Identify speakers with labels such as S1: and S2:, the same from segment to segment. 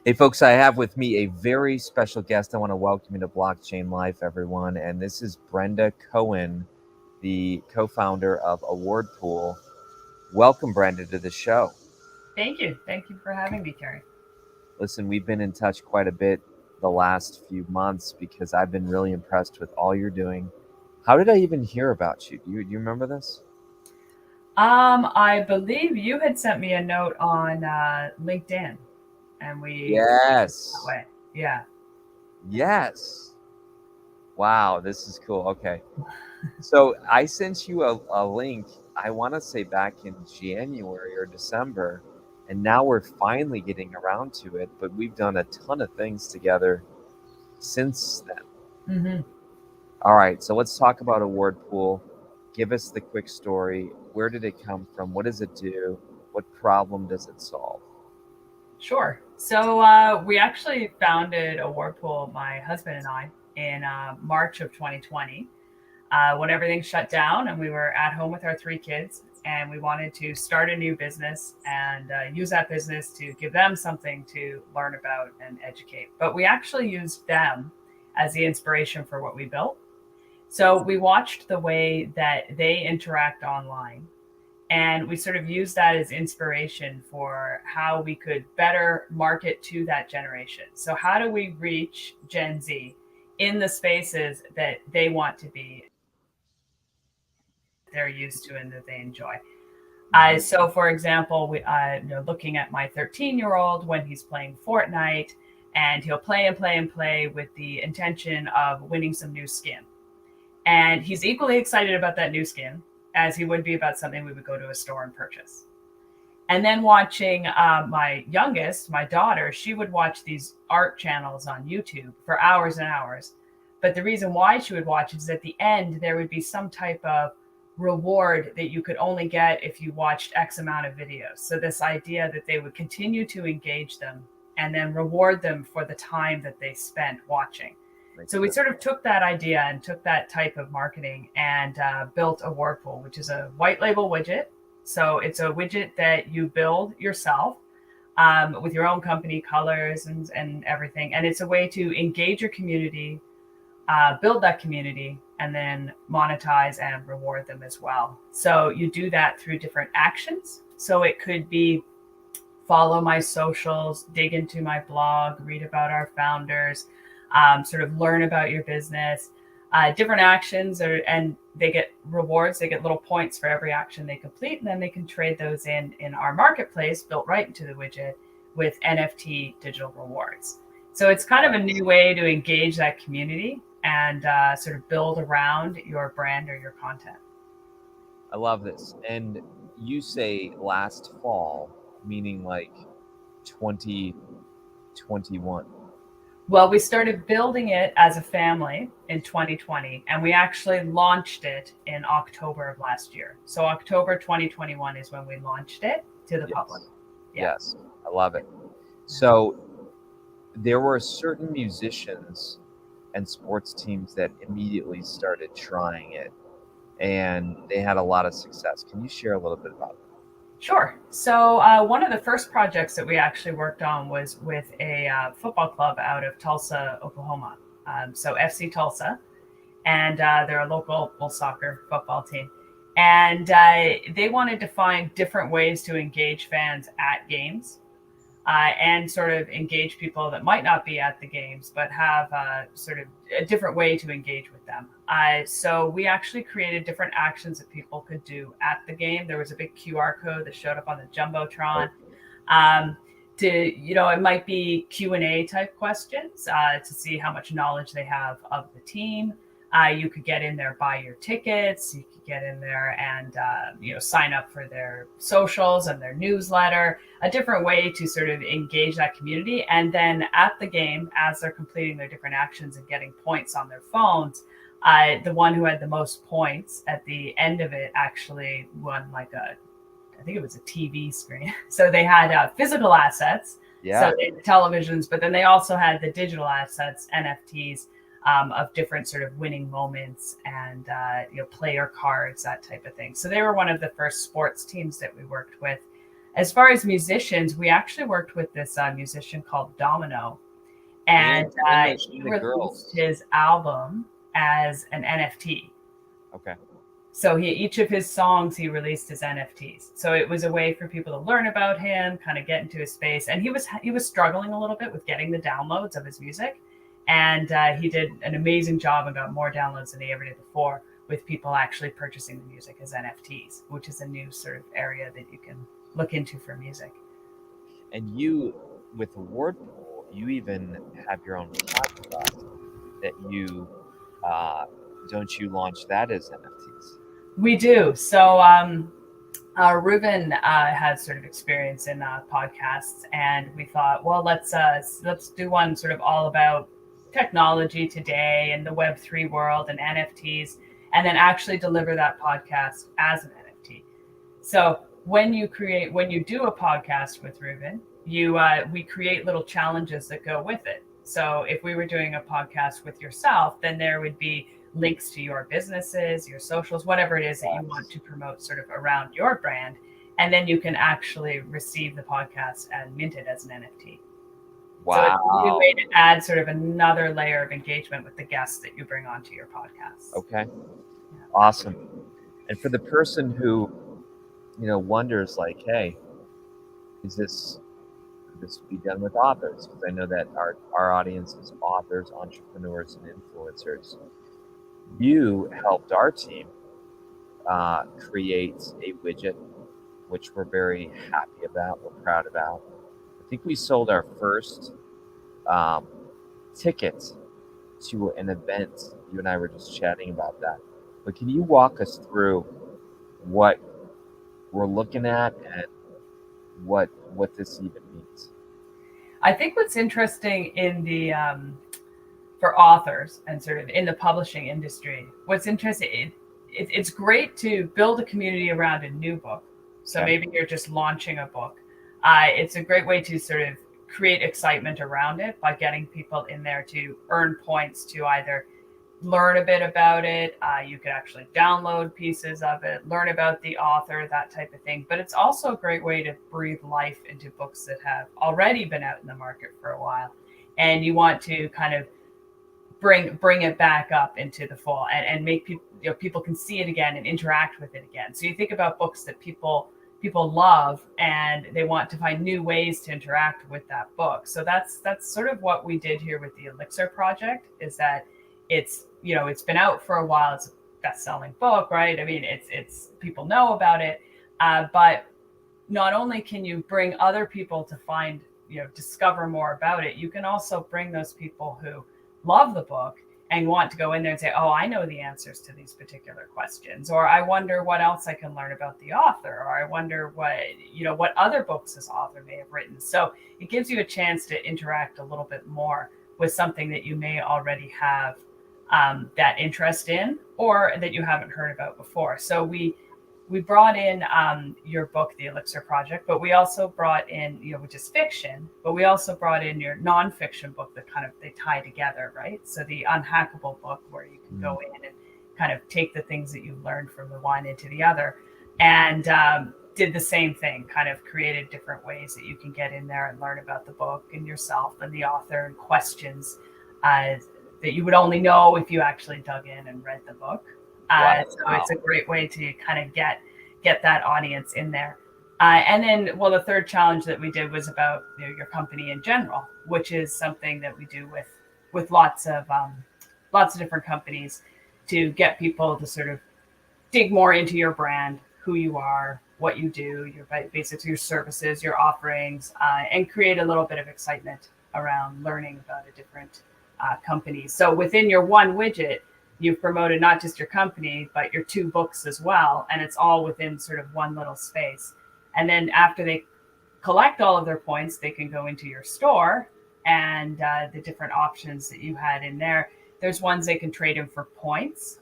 S1: Hey, folks, I have with me a very special guest. I want to welcome you to Blockchain Life, everyone. And this is Brenda Cohen, the co-founder of Award Pool. Welcome, Brenda, to the show.
S2: Thank you. Thank you for having me, Kary.
S1: Listen, we've been in touch quite a bit the last few months because I've been really impressed with all you're doing. How did I even hear about you? Do you remember this?
S2: I believe you had sent me a note on LinkedIn, and we connected that
S1: Yes.
S2: way. Yeah.
S1: Yes. Wow, this is cool. Okay. So I sent you a link, I want to say back in January or December, and now we're finally getting around to it, but we've done a ton of things together since then.
S2: hmm
S1: All right, so let's talk about Award Pool. Give us the quick story. Where did it come from? What does it do? What problem does it solve?
S2: Sure. So we actually founded a Whirlpool, my husband and I, in March of 2020, when everything shut down and we were at home with our three kids. And we wanted to start a new business and use that business to give them something to learn about and educate. But we actually used them as the inspiration for what we built. So we watched the way that they interact online, and we sort of used that as inspiration for how we could better market to that generation. So, how do we reach Gen Z in the spaces that they want to be, they're used to, and that they enjoy?
S1: Mhm.
S2: So, for example, looking at my 13-year-old when he's playing Fortnite, and he'll play and play and play with the intention of winning some new skin. And he's equally excited about that new skin as he would be about something we would go to a store and purchase. And then watching my youngest, my daughter, she would watch these art channels on YouTube for hours and hours. But the reason why she would watch is at the end, there would be some type of reward that you could only get if you watched X amount of videos. So, this idea that they would continue to engage them and then reward them for the time that they spent watching.
S1: Makes
S2: So we
S1: sense.
S2: sort of took that idea and took that type of marketing and built a Whirlpool, which is a white label widget. So it's a widget that you build yourself with your own company colors and everything. And it's a way to engage your community, build that community, and then monetize and reward them as well. So you do that through different actions. So it could be follow my socials, dig into my blog, read about our founders, sort of learn about your business. Different actions and they get rewards. They get little points for every action they complete, and then they can trade those in our marketplace built right into the widget with NFT digital rewards. So it's kind of a new way to engage that community and sort of build around your brand or your content.
S1: I love this. And you say last fall, meaning like 2021.
S2: Well, we started building it as a family in 2020, and we actually launched it in October of last year. So October 2021 is when we launched it to the public.
S1: Yes.
S2: Yeah.
S1: Yes. I love it. So there were certain musicians and sports teams that immediately started trying it and they had a lot of success. Can you share a little bit about that?
S2: Sure. So one of the first projects that we actually worked on was with a football club out of Tulsa, Oklahoma. So FC Tulsa, and they're a local soccer football team. And they wanted to find different ways to engage fans at games and sort of engage people that might not be at the games, but have sort of a different way to engage with them. So we actually created different actions that people could do at the game. There was a big QR code that showed up on the jumbotron.
S1: Right.
S2: Um, it might be Q&A type questions to see how much knowledge they have of the team. You could get in there, buy your tickets. You could get in there and sign up for their socials and their newsletter. A different way to sort of engage that community. And then at the game, as they're completing their different actions and getting points on their phones, the one who had the most points at the end of it actually won I think it was a TV screen. So they had physical assets, so
S1: Yeah.
S2: they had televisions, but then they also had the digital assets, NFTs, of different sort of winning moments and player cards, that type of thing. So they were one of the first sports teams that we worked with. As far as musicians, we actually worked with this musician called Domino, and he
S1: the
S2: released
S1: girls.
S2: his album as an NFT.
S1: Okay.
S2: So each of his songs he released as NFTs. So it was a way for people to learn about him, kind of get into his space. And he was struggling a little bit with getting the downloads of his music, and he did an amazing job and got more downloads than he ever did before, with people actually purchasing the music as NFTs, which is a new sort of area that you can look into for music.
S1: And you, with Award Pool, you even have your own podcast that you don't you launch that as NFTs?
S2: We do. So Ruben has sort of experience in podcasts, and we thought, well, let's do one sort of all about technology today and the Web3 world and NFTs, and then actually deliver that podcast as an NFT. So when you do a podcast with Ruben, we create little challenges that go with it. So if we were doing a podcast with yourself, then there would be links to your businesses, your socials, whatever it is that you want to promote sort of around your brand. And then you can actually receive the podcast and mint it as an NFT.
S1: Wow.
S2: So it's a new way to add sort of another layer of engagement with the guests that you bring onto your podcast.
S1: Okay. Yeah. Awesome. And for the person who, wonders like, hey, could this be done with authors? Because I know that our audience is authors, entrepreneurs, and influencers. You helped our team create a widget, which we're very happy about, we're proud about. I think we sold our first ticket to an event. You and I were just chatting about that. But can you walk us through what we're looking at and what this even means?
S2: I think what's interesting in the for authors and sort of in the publishing industry, what's interesting, it's great to build a community around a new book. So maybe you're just launching a book. It's a great way to sort of create excitement around it by getting people in there to earn points to either learn a bit about it. You could actually download pieces of it, learn about the author, that type of thing. But it's also a great way to breathe life into books that have already been out in the market for a while. And you want to kind of bring it back up into the fold and make people can see it again and interact with it again. So you think about books that people love and they want to find new ways to interact with that book. So that's sort of what we did here with the Elixir project, is that it's been out for a while. It's a best-selling book, right? I mean, it's people know about it, but not only can you bring other people to find, discover more about it, you can also bring those people who love the book and want to go in there and say, oh, I know the answers to these particular questions, or I wonder what else I can learn about the author, or I wonder what other books this author may have written. So it gives you a chance to interact a little bit more with something that you may already have that interest in, or that you haven't heard about before. So we brought in your book, The Elixir Project, but we also brought in, which is fiction, but we also brought in your nonfiction book that kind of, they tie together, right? So the Unhackable book, where you can go in and kind of take the things that you've learned from the one into the other, and did the same thing, kind of created different ways that you can get in there and learn about the book and yourself and the author, and questions that you would only know if you actually dug in and read the book.
S1: Wow.
S2: So it's a great way to kind of get that audience in there. And then, the third challenge that we did was about your company in general, which is something that we do with lots of different companies, to get people to sort of dig more into your brand, who you are, what you do, your basics, your services, your offerings, and create a little bit of excitement around learning about a different company. So within your one widget, you've promoted not just your company, but your two books as well. And it's all within sort of one little space. And then after they collect all of their points, they can go into your store, and the different options that you had in there. There's ones they can trade in for points,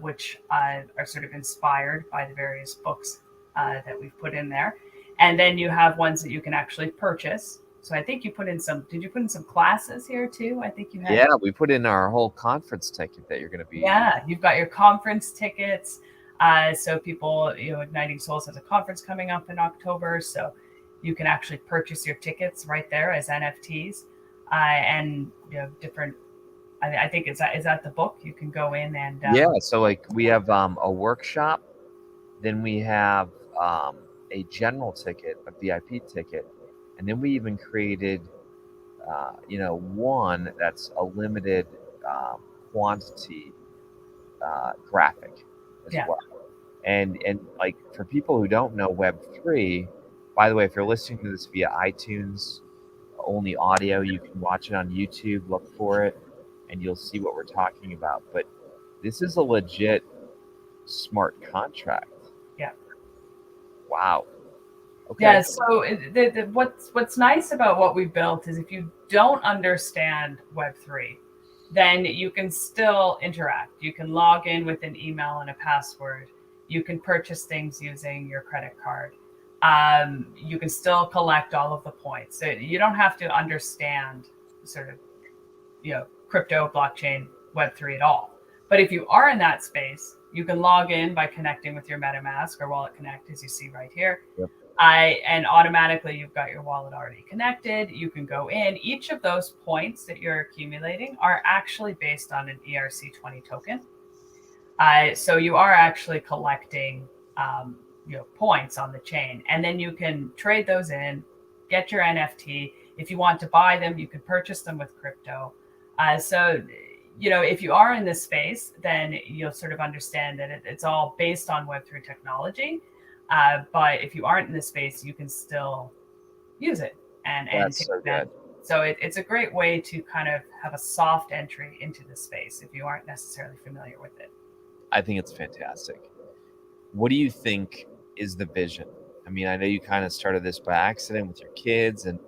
S2: which are sort of inspired by the various books that we've put in there. And then you have ones that you can actually purchase. So I think did you put in some classes here too? I think you had.
S1: Yeah, we put in our whole conference ticket that you're going to be.
S2: Yeah, you've got your conference tickets. So people, Igniting Souls has a conference coming up in October. So You can actually purchase your tickets right there as NFTs, and different. I think is that the book. You can go in and
S1: Yeah. So like we have a workshop, then we have a general ticket, a VIP ticket, and then we even created one that's a limited quantity graphic as
S2: yeah,
S1: well. And like for people who don't know Web3, by the way, if you're listening to this via iTunes, only audio, you can watch it on YouTube, look for it, and you'll see what we're talking about. But this is a legit smart contract.
S2: yeah.
S1: Wow.
S2: Yeah,
S1: Okay.
S2: so what's nice about what we built is if you don't understand Web3, then you can still interact. You can log in with an email and a password. You can purchase things using your credit card. You can still collect all of the points. So you don't have to understand sort of crypto, blockchain, Web3 at all. But if you are in that space, you can log in by connecting with your MetaMask or Wallet Connect, as you see right here.
S1: Yep.
S2: And automatically you've got your wallet already connected. You can go in. Each of those points that you're accumulating are actually based on an ERC20 token. So you are actually collecting points on the chain, and then you can trade those in, get your NFT. If you want to buy them, you can purchase them with crypto. So if you are in this space, then you'll sort of understand that it's all based on Web3 technology. But if you aren't in this space, you can still use it and
S1: That's
S2: take
S1: so
S2: advantage.
S1: good.
S2: So it's a great way to kind of have a soft entry into the space if you aren't necessarily familiar with it.
S1: I think it's fantastic. What do you think is the vision? I mean, I know you kind of started this by accident with your kids and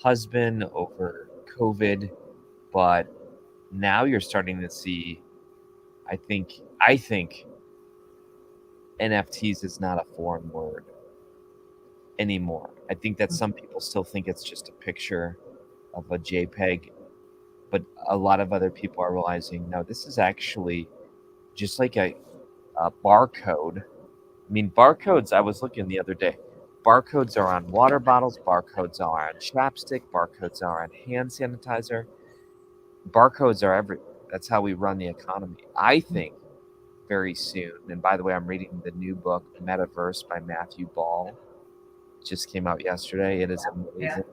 S1: husband over COVID, but now you're starting to see, I think NFTs is not a foreign word anymore. I think that some people still think it's just a picture of a JPEG, but a lot of other people are realizing, no, this is actually just like a barcode. I mean, barcodes, I was looking the other day. Barcodes are on water bottles, barcodes are on chapstick, barcodes are on hand sanitizer. Barcodes are everywhere. That's how we run the economy. I think very soon, and by the way, I'm reading the new book, Metaverse by Matthew Ball. It just came out yesterday. It is
S2: Yeah.
S1: amazing.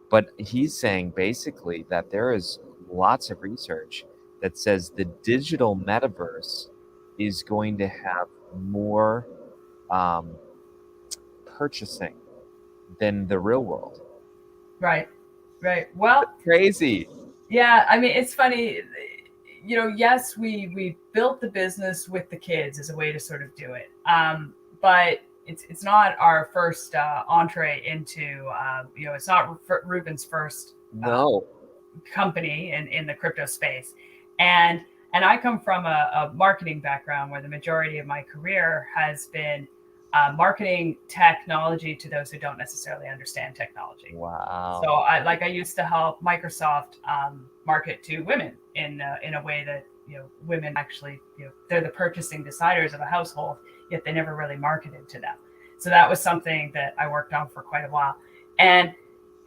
S1: But he's saying basically that there is lots of research that says the digital metaverse is going to have more purchasing than the real world.
S2: Right. Well,
S1: Crazy.
S2: yeah, I mean, it's funny. Yes, we built the business with the kids as a way to sort of do it. But it's not our first entree into, it's not Ruben's first
S1: No.
S2: company in the crypto space. And I come from a marketing background where the majority of my career has been marketing technology to those who don't necessarily understand technology.
S1: Wow.
S2: So I used to help Microsoft market to women in a way that women actually they're the purchasing deciders of a household, yet they never really marketed to them. So that was something that I worked on for quite a while, and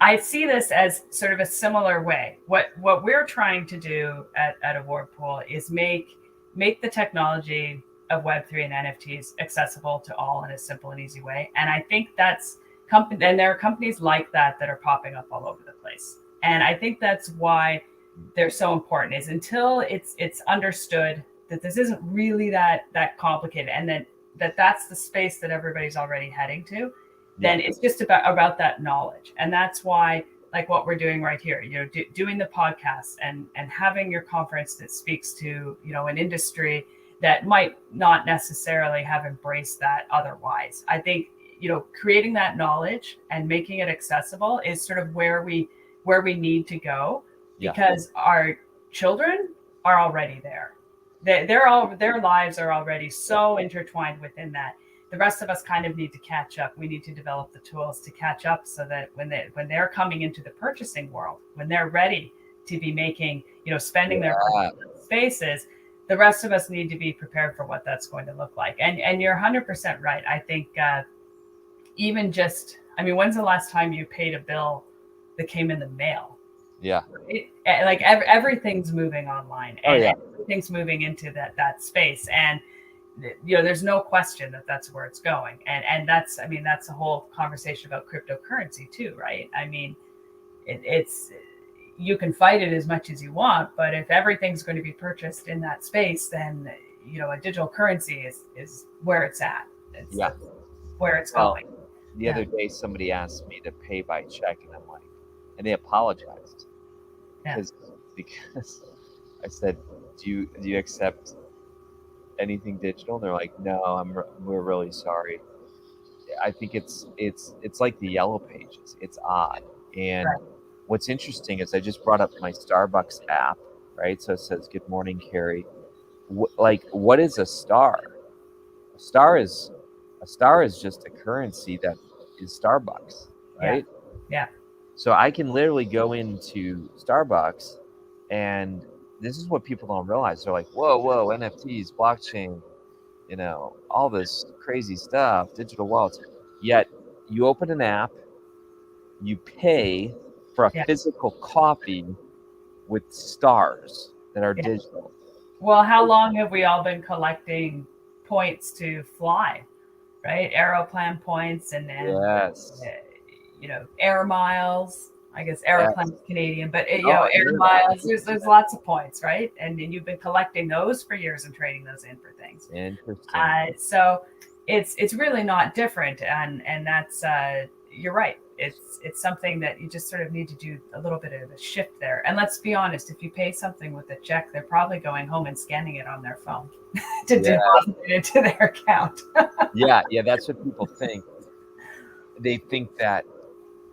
S2: I see this as sort of a similar way. What we're trying to do at Award Pool is make the technology of Web3 and NFTs accessible to all in a simple and easy way. And I think that's and there are companies like that are popping up all over the place. And I think that's why they're so important, is until it's understood that this isn't really that complicated, and that's the space that everybody's already heading to, then it's just about that knowledge. And that's why, like what we're doing right here, doing the podcast and having your conference that speaks to an industry that might not necessarily have embraced that otherwise. I think creating that knowledge and making it accessible is sort of where we need to go, because our children are already there. Their lives are already so intertwined within that. The rest of us kind of need to catch up. We need to develop the tools to catch up, so that when they're coming into the purchasing world, when they're ready to be making, spending their spaces, the rest of us need to be prepared for what that's going to look like. And you're 100% right. I think even just I mean, when's the last time you paid a bill that came in the mail?
S1: Yeah.
S2: Everything's moving online,
S1: Oh
S2: and
S1: yeah.
S2: everything's moving into that space, and there's no question that that's where it's going, and that's, I mean, that's the whole conversation about cryptocurrency too, right? I mean, it's you can fight it as much as you want, but if everything's going to be purchased in that space, then a digital currency is where it's at. It's
S1: Yeah.
S2: where it's
S1: Well,
S2: going.
S1: the
S2: Yeah.
S1: other day somebody asked me to pay by check, and I'm like, and they apologized
S2: Yeah.
S1: because I said, do you accept anything digital? And they're like, no, we're really sorry. I think it's like the yellow pages. It's odd. And
S2: Right.
S1: what's interesting is I just brought up my Starbucks app, right? So it says, "Good morning, Kary." What is a star? A star is just a currency that is Starbucks, right?
S2: Yeah.
S1: So I can literally go into Starbucks, and this is what people don't realize. They're like, whoa, NFTs, blockchain, all this crazy stuff, digital wallets. Yet you open an app, you pay for a
S2: Yeah.
S1: physical coffee with stars that are
S2: Yeah.
S1: digital.
S2: Well, how long have we all been collecting points to fly, right? Aeroplan points, and then
S1: Yes.
S2: air miles. I guess
S1: Yes.
S2: airplane's Canadian, but
S1: Oh,
S2: air miles. There's lots of points, right? And you've been collecting those for years and trading those in for things.
S1: interesting.
S2: So it's really not different, and that's you're right. It's something that you just sort of need to do a little bit of a shift there. And let's be honest, if you pay something with a check, they're probably going home and scanning it on their phone to
S1: Yeah.
S2: deposit it into their account.
S1: Yeah, that's what people think. They think that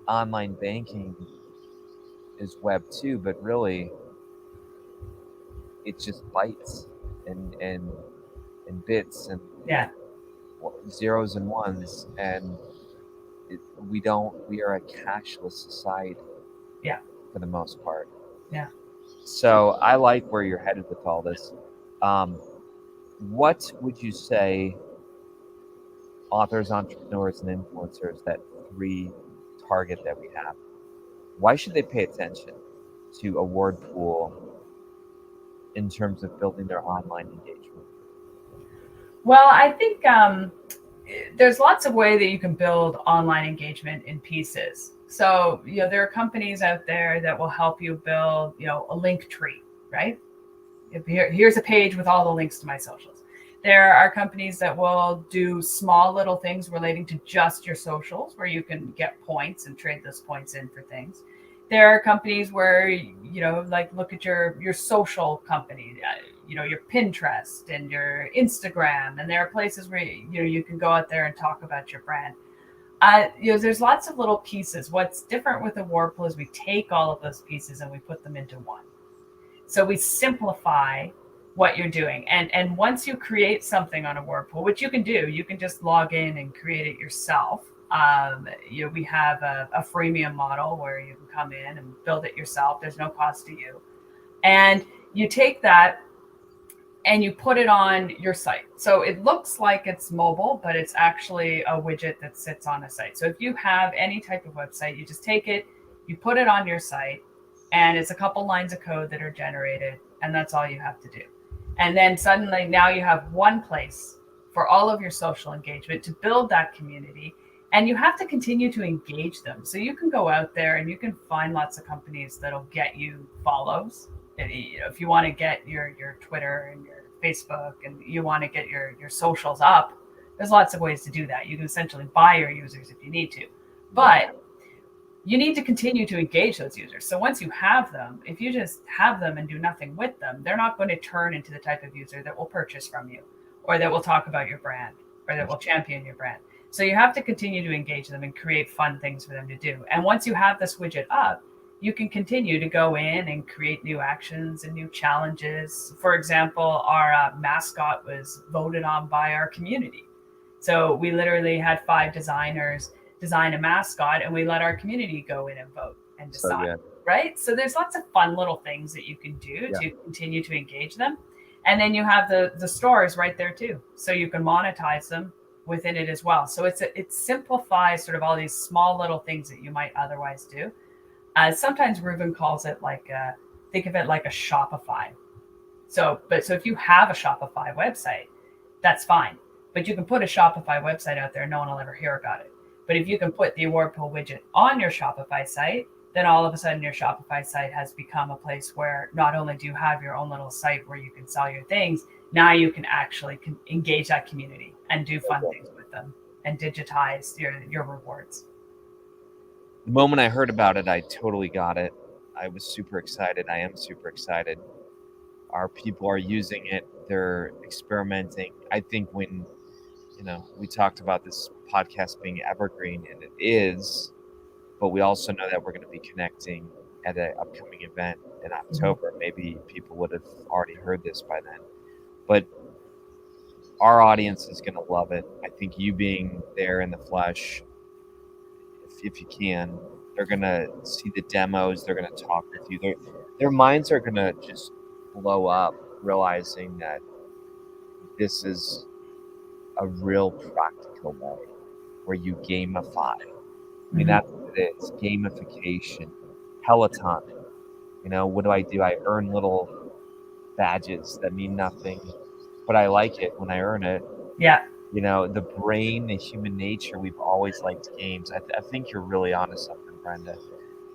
S1: online banking is Web 2, but really it's just bytes and bits and
S2: Yeah.
S1: zeros and ones, and we are a cashless society.
S2: Yeah.
S1: For the most part.
S2: Yeah.
S1: So I like where you're headed with all this. What would you say authors, entrepreneurs, and influencers, that 3 target that we have, why should they pay attention to award pool in terms of building their online engagement?
S2: Well, I think there's lots of way that you can build online engagement in pieces. So, there are companies out there that will help you build, a link tree, right? Here's a page with all the links to my socials. There are companies that will do small little things relating to just your socials, where you can get points and trade those points in for things. There are companies where, like, look at your social company, your Pinterest and your Instagram. And there are places where, you can go out there and talk about your brand. There's lots of little pieces. What's different with Award Pool is we take all of those pieces and we put them into one. So we simplify what you're doing. And once you create something on Award Pool, which you can do, you can just log in and create it yourself. We have a freemium model where you can come in and build it yourself. There's no cost to you. And you take that and you put it on your site. So it looks like it's mobile, but it's actually a widget that sits on a site. So if you have any type of website, you just take it, you put it on your site, and it's a couple lines of code that are generated, and that's all you have to do. And then suddenly now you have one place for all of your social engagement to build that community. And you have to continue to engage them. So you can go out there and you can find lots of companies that'll get you follows. If you want to get your Twitter and your Facebook and you want to get your socials up, there's lots of ways to do that. You can essentially buy your users if you need to. But you need to continue to engage those users. So once you have them, if you just have them and do nothing with them, they're not going to turn into the type of user that will purchase from you, or that will talk about your brand, or that will champion your brand. So you have to continue to engage them and create fun things for them to do. And once you have this widget up, you can continue to go in and create new actions and new challenges. For example, our mascot was voted on by our community. So we literally had 5 designers design a mascot, and we let our community go in and vote and decide, right? So there's lots of fun little things that you can do to continue to engage them. And then you have the stores right there too. So you can monetize them within it as well. So it simplifies sort of all these small little things that you might otherwise do. Sometimes Ruben calls it like think of it like a Shopify. So if you have a Shopify website, that's fine. But you can put a Shopify website out there and no one will ever hear about it. But if you can put the award pool widget on your Shopify site, then all of a sudden your Shopify site has become a place where not only do you have your own little site where you can sell your things, now you can actually engage that community and do fun things with them and digitize your rewards.
S1: The moment I heard about it, I totally got it. I was super excited. I am super excited. Our people are using it. They're experimenting. I think when, we talked about this podcast being evergreen, and it is, but we also know that we're going to be connecting at an upcoming event in October. Maybe people would have already heard this by then. But our audience is going to love it. I think you being there in the flesh, if you can, they're going to see the demos. They're going to talk with you. Their minds are going to just blow up, realizing that this is a real practical way where you gamify. I mean, that's what it is. Gamification. Peloton. What do? I earn little badges that mean nothing, but I like it when I earn it.
S2: Yeah.
S1: The brain, the human nature, we've always liked games. I think you're really onto something, Brenda.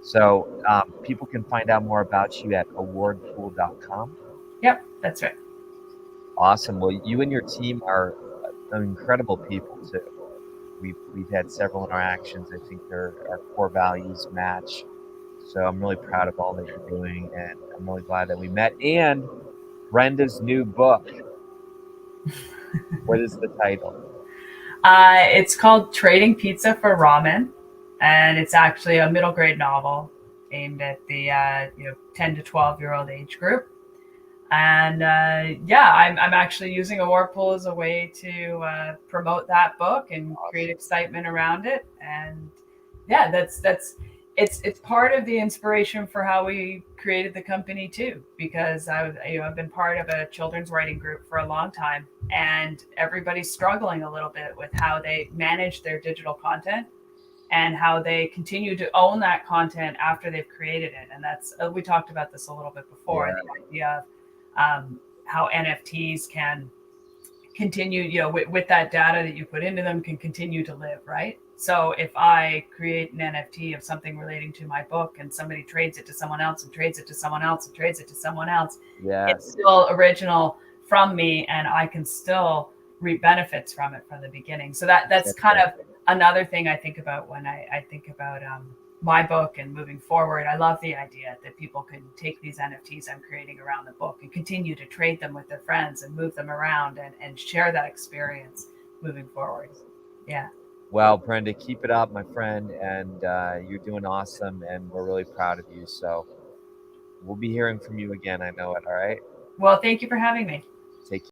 S1: So people can find out more about you at awardpool.com.
S2: Yep, that's right.
S1: Awesome. Well, you and your team are incredible people too. We've had several interactions. I think our core values match. So I'm really proud of all that you're doing, and I'm really glad that we met. And Brenda's new book. What is the title?
S2: It's called Trading Pizza for Ramen, and it's actually a middle grade novel aimed at the 10 to 12-year-old age group. And I'm actually using Award Pool as a way to promote that book and create excitement around it. And yeah, it's part of the inspiration for how we created the company too, because I've been part of a children's writing group for a long time, and everybody's struggling a little bit with how they manage their digital content and how they continue to own that content after they've created it. And that's we talked about this a little bit before, the idea of how NFTs can continue, with that data that you put into them, can continue to live, right? So if I create an NFT of something relating to my book and somebody trades it to someone else and trades it to someone else and trades it to someone else, it's still original from me, and I can still reap benefits from it from the beginning. So that's kind of another thing I think about when I think about my book and moving forward. I love the idea that people can take these NFTs I'm creating around the book and continue to trade them with their friends and move them around and share that experience moving forward. Yeah.
S1: Well, Brenda, keep it up, my friend, and you're doing awesome, and we're really proud of you. So we'll be hearing from you again. I know it. All right.
S2: Well, thank you for having me.
S1: Take care.